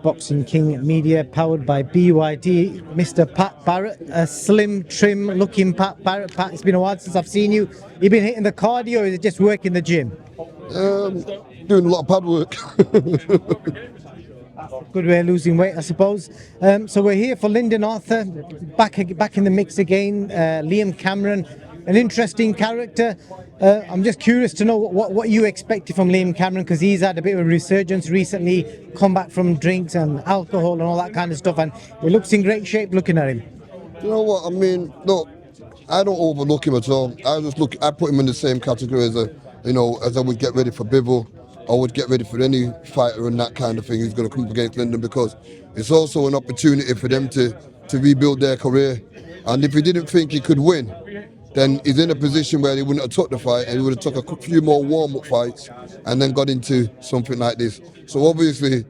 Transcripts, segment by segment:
Boxing King Media, powered by BYD. Mr. Pat Barrett, a slim, trim-looking Pat Barrett. Pat, it's been a while since I've seen you. You been hitting the cardio, or is it just work in the gym? Doing a lot of pad work. Good way of losing weight, I suppose. So we're here for Lyndon Arthur, back in the mix again. Liam Cameron, an interesting character. I'm just curious to know what you expected from Liam Cameron, because he's had a bit of a resurgence recently, come back from drinks and alcohol and all that kind of stuff, and he looks in great shape looking at him. You know what I mean? Look, I don't overlook him at all. I put him in the same category as as I would get ready for Bivol. I would get ready for any fighter and that kind of thing who's going to come up against Lyndon, because it's also an opportunity for them to rebuild their career. And if he didn't think he could win, then he's in a position where he wouldn't have took the fight, and he would have took a few more warm-up fights and then got into something like this. So obviously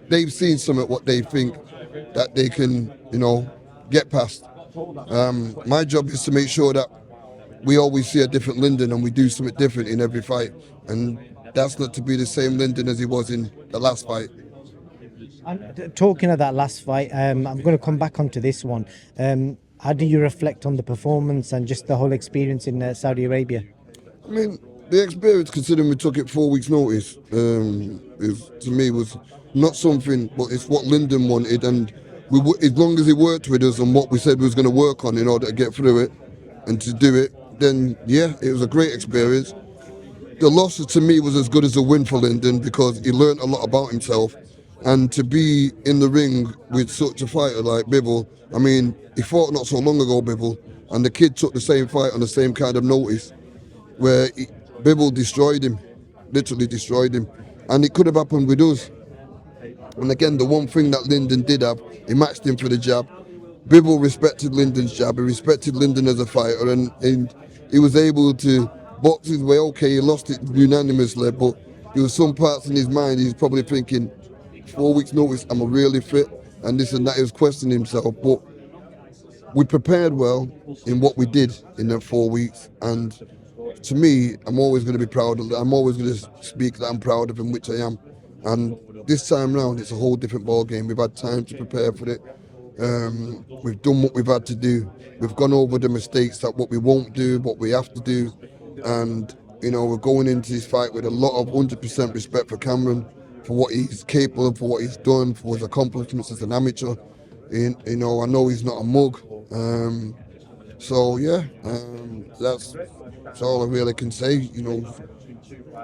they've seen something what they think that they can, get past. My job is to make sure that we always see a different Lyndon and we do something different in every fight. And that's not to be the same Lyndon as he was in the last fight. And talking of that last fight, I'm going to come back onto this one. How do you reflect on the performance and just the whole experience in Saudi Arabia? I mean, the experience, considering we took it 4 weeks' notice, to me was not something, but it's what Lyndon wanted. And as long as he worked with us on what we said we was going to work on in order to get through it and to do it, then yeah, it was a great experience. The loss to me was as good as a win for Lyndon, because he learned a lot about himself. And to be in the ring with such a fighter like Bivol, I mean, he fought not so long ago, Bivol, and the kid took the same fight on the same kind of notice, where Bivol destroyed him, literally destroyed him. And it could have happened with us. And again, the one thing that Lyndon did have, he matched him for the jab. Bivol respected Lyndon's jab, he respected Lyndon as a fighter, and he was able to box his way. Okay, he lost it unanimously, but there was some parts in his mind he's probably thinking, 4 weeks notice, I'm really fit, and this and that. He was questioning himself, but we prepared well in what we did in that 4 weeks, and to me, I'm always going to be proud of it. I'm always going to speak that I'm proud of him, which I am. And this time round, it's a whole different ball game. We've had time to prepare for it. We've done what we've had to do. We've gone over the mistakes, that what we won't do, what we have to do, and we're going into this fight with a lot of 100% respect for Cameron, for what he's capable of, for what he's done, for his accomplishments as an amateur. I know he's not a mug. So yeah, that's all I really can say.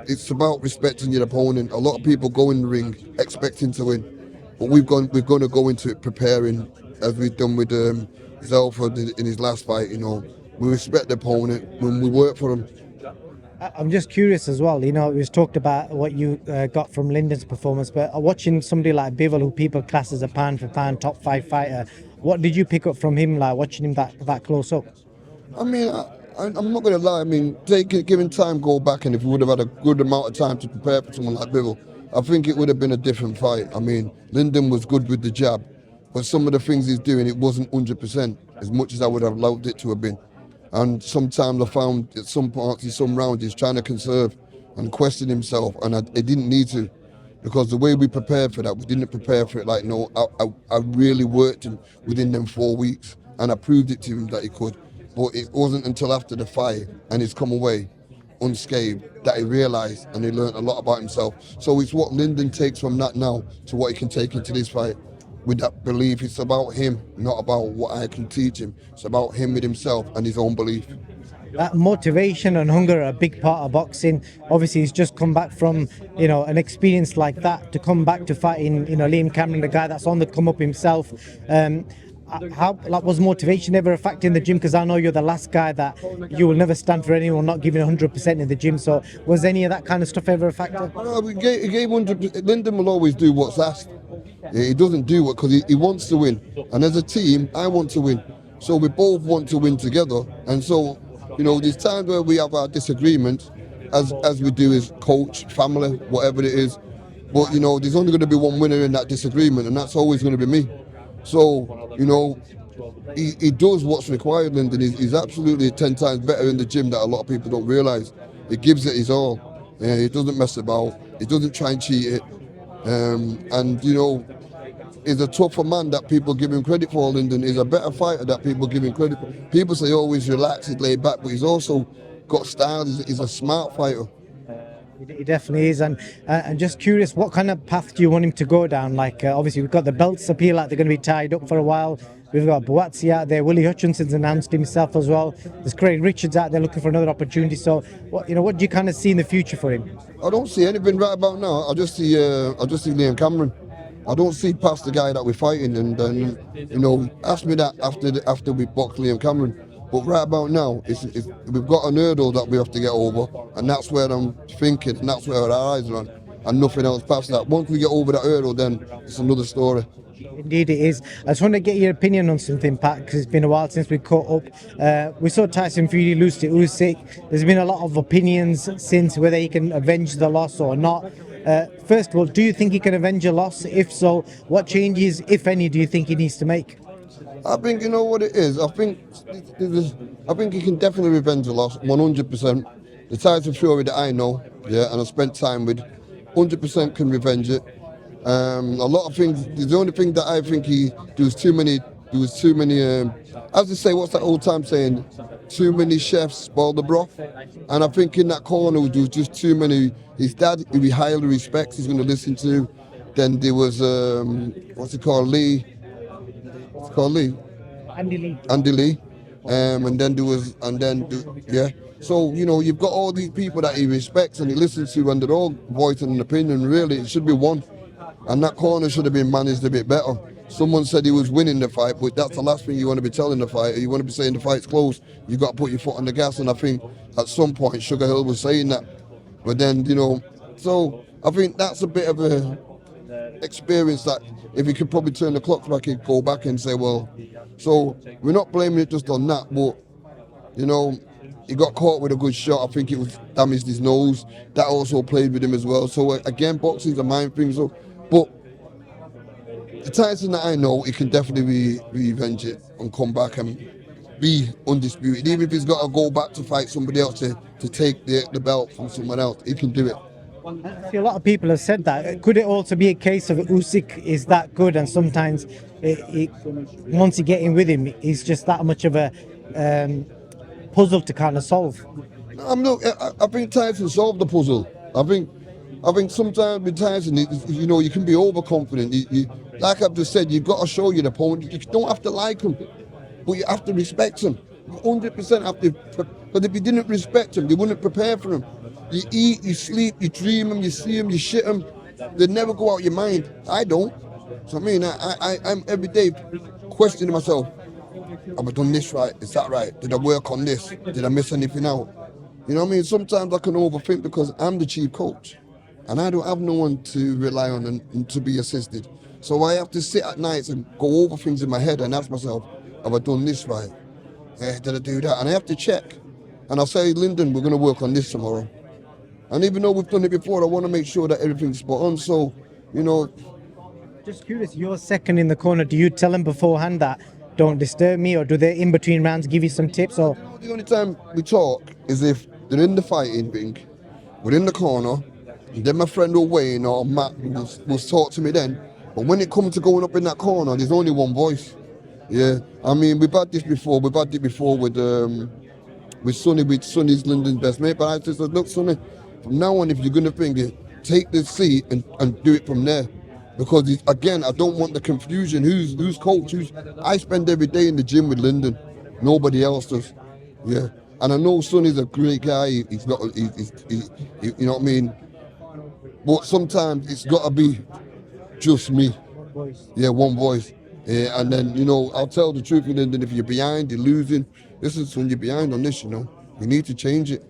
It's about respecting your opponent. A lot of people go in the ring expecting to win, but we're going to go into it preparing, as we've done with Zelford in his last fight. We respect the opponent when we work for him. I'm just curious as well, it was talked about what you got from Lyndon's performance, but watching somebody like Bivol, who people class as a pound for pound top 5 fighter, what did you pick up from him, like watching him that close up? I mean, I'm not going to lie. I mean, given time, go back, and if we would have had a good amount of time to prepare for someone like Bivol, I think it would have been a different fight. I mean, Lyndon was good with the jab, but some of the things he's doing, it wasn't 100% as much as I would have loved it to have been. And sometimes I found at some parts in some rounds he's trying to conserve and question himself, and it didn't need to, because the way we prepared for that, we didn't prepare for it like, no, I really worked him within them 4 weeks, and I proved it to him that he could. But it wasn't until after the fight and he's come away unscathed that he realised and he learned a lot about himself. So it's what Lyndon takes from that now to what he can take into this fight. With that belief, it's about him, not about what I can teach him. It's about him with himself and his own belief. That motivation and hunger are a big part of boxing. Obviously, he's just come back from, an experience like that, to come back to fighting, Liam Cameron, the guy that's on the come up himself. How was motivation ever a factor in the gym? Because I know you're the last guy that you will never stand for anyone not giving 100% in the gym. So was any of that kind of stuff ever a factor? He gave 100%. Lyndon will always do what's asked. He doesn't do it because he wants to win. And as a team, I want to win. So we both want to win together. And so, there's times where we have our disagreements, as we do as coach, family, whatever it is. But, there's only going to be one winner in that disagreement, and that's always going to be me. So, he does what's required, Lyndon. He's absolutely 10 times better in the gym that a lot of people don't realise. He gives it his all. He doesn't mess about. He doesn't try and cheat it. And is a tougher man that people give him credit for. Lyndon is a better fighter that people give him credit for. People say, oh, he's relaxed, he's laid back, but he's also got style. He's a smart fighter. He definitely is, and just curious, what kind of path do you want him to go down? Like, obviously, we've got the belts appeal, like they're going to be tied up for a while. We've got Buatsi out there. Willie Hutchinson's announced himself as well. There's Craig Richards out there looking for another opportunity. So, what do you kind of see in the future for him? I don't see anything right about now. I just see Liam Cameron. I don't see past the guy that we're fighting, and ask me that after we box Liam Cameron. But right about now, we've got an hurdle that we have to get over, and that's where I'm thinking, and that's where our eyes are on, and nothing else past that. Once we get over that hurdle, then it's another story. Indeed it is. I just want to get your opinion on something, Pat, because it's been a while since we caught up. We saw Tyson Fury lose to Usyk. There's been a lot of opinions since whether he can avenge the loss or not. First of all, do you think he can avenge a loss? If so, what changes, if any, do you think he needs to make? I think you know what it is. I think he can definitely revenge the loss, 100%. The Tyson Fury that I know, yeah, and I spent time with, 100% can revenge it. A lot of things. The only thing that I think there was too many. As they say, what's that old time saying? Too many chefs spoil the broth. And I think in that corner there was just too many. His dad, who he highly respects, he's going to listen to. Then there was what's it called, Lee. What's it called, Lee? Andy Lee. And then there was, yeah. So, you've got all these people that he respects and he listens to, and they're all voicing an opinion. Really, it should be one. And that corner should have been managed a bit better. Someone said he was winning the fight, but that's the last thing you want to be telling the fighter. You want to be saying the fight's close. You got to put your foot on the gas. And I think at some point Sugar Hill was saying that. But then, so I think that's a bit of a experience that if he could probably turn the clock back, he'd go back and say, well, so we're not blaming it just on that, but, he got caught with a good shot. I think it was damaged his nose. That also played with him as well. So again, boxing's a mind thing. So, but the Tyson that I know, he can definitely revenge it and come back and be undisputed. Even if he's got to go back to fight somebody else to take the belt from someone else, he can do it. I see a lot of people have said that. Could it also be a case of Usyk is that good, and sometimes once you get in with him, he's just that much of a puzzle to kind of solve? I think Tyson solved the puzzle. I think sometimes with Tyson, you can be overconfident. Like I've just said, you've got to show your opponent. You don't have to like him, but you have to respect him. You 100% have to. But if you didn't respect him, you wouldn't prepare for him. You eat, you sleep, you dream him, you see him, you shit him. They never go out your mind. I don't. So I'm every day questioning myself. Have I done this right? Is that right? Did I work on this? Did I miss anything out? You know what I mean? Sometimes I can overthink because I'm the chief coach and I don't have no one to rely on and to be assisted. So I have to sit at nights and go over things in my head and ask myself, have I done this right? Did I do that? And I have to check. And I'll say, Lyndon, we're going to work on this tomorrow. And even though we've done it before, I want to make sure that everything's spot on. So, Just curious, you're second in the corner. Do you tell them beforehand that don't disturb me, or do they in between rounds give you some tips? Or the only time we talk is if they're in the fighting ring, we're in the corner, and then my friend or Wayne or Matt will talk to me then. But when it comes to going up in that corner, there's only one voice. Yeah, I mean, we've had this before. We've had it before with Sonny. With Sonny's Lyndon's best mate. But I just said, look, Sonny, from now on, if you're going to finger, take the seat and do it from there. Because, again, I don't want the confusion. Who's coach? I spend every day in the gym with Lyndon. Nobody else does. Yeah. And I know Sonny's a great guy. He's got, you know what I mean? But sometimes it's got to be just me. one voice. Yeah, one voice. Yeah, and then, I'll tell the truth, and then if you're behind, you're losing. This is when you're behind on this, you need to change it.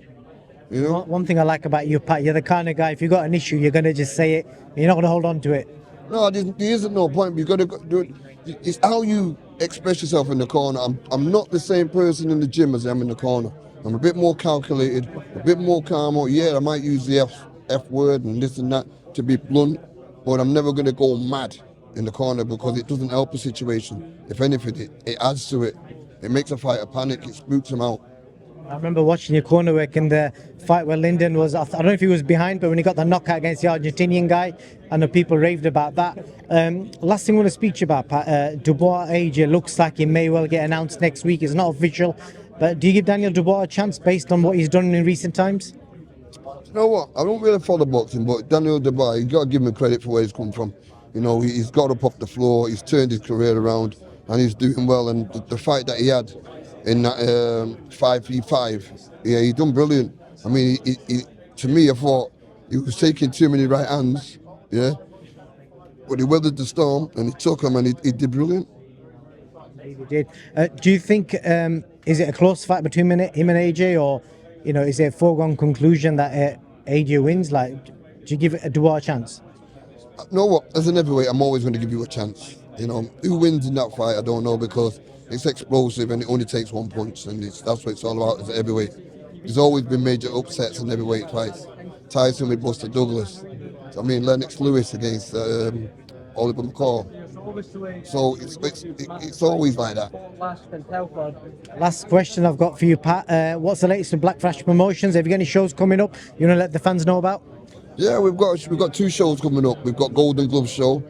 One thing I like about you, Pat, you're the kind of guy, if you got an issue, you're going to just say it. You're not going to hold on to it. No, there isn't no point. You got to do it. It's how you express yourself in the corner. I'm not the same person in the gym as I am in the corner. I'm a bit more calculated, a bit more calm. Yeah, I might use the F word and this and that to be blunt, but I'm never going to go mad in the corner because it doesn't help the situation. If anything, it adds to it. It makes a fighter panic. It spooks him out. I remember watching your corner work in the fight where Lyndon was, I don't know if he was behind, but when he got the knockout against the Argentinian guy, I know people raved about that. Last thing I want to speak to you about, Pat, Dubois AJ looks like he may well get announced next week. It's not official, but do you give Daniel Dubois a chance based on what he's done in recent times? You know what? I don't really follow boxing, but Daniel Dubois, you got to give him credit for where he's come from. You know, he's got up off the floor, he's turned his career around, and he's doing well. And the fight that he had in that 5v5, yeah, he done brilliant. I mean, to me, I thought he was taking too many right hands, yeah, but he weathered the storm and he took them and he did brilliant. He did. Do you think is it a close fight between him and AJ, or is it a foregone conclusion that AJ wins? Like, do you give Dubois a chance? You know what? As an heavyweight, I'm always going to give you a chance. You know, who wins in that fight, I don't know, because it's explosive and it only takes one punch, and that's what it's all about as a heavyweight. There's always been major upsets in heavyweight fights. Tyson with Buster Douglas. I mean, Lennox Lewis against Oliver McCall. So it's always like that. Last question I've got for you, Pat. What's the latest with Black Flash Promotions? Have you got any shows coming up you want to let the fans know about? Yeah, we've got 2 shows coming up. We've got Golden Glove show,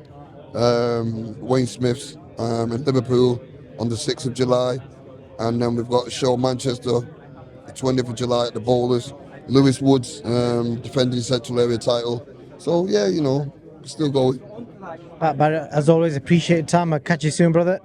Wayne Smith's in Liverpool on the 6th of July, and then we've got a show in Manchester, the 20th of July at the Bowlers. Lewis Woods defending the Central Area title. So yeah, still going. Pat Barrett, as always, appreciate your time. I'll catch you soon, brother.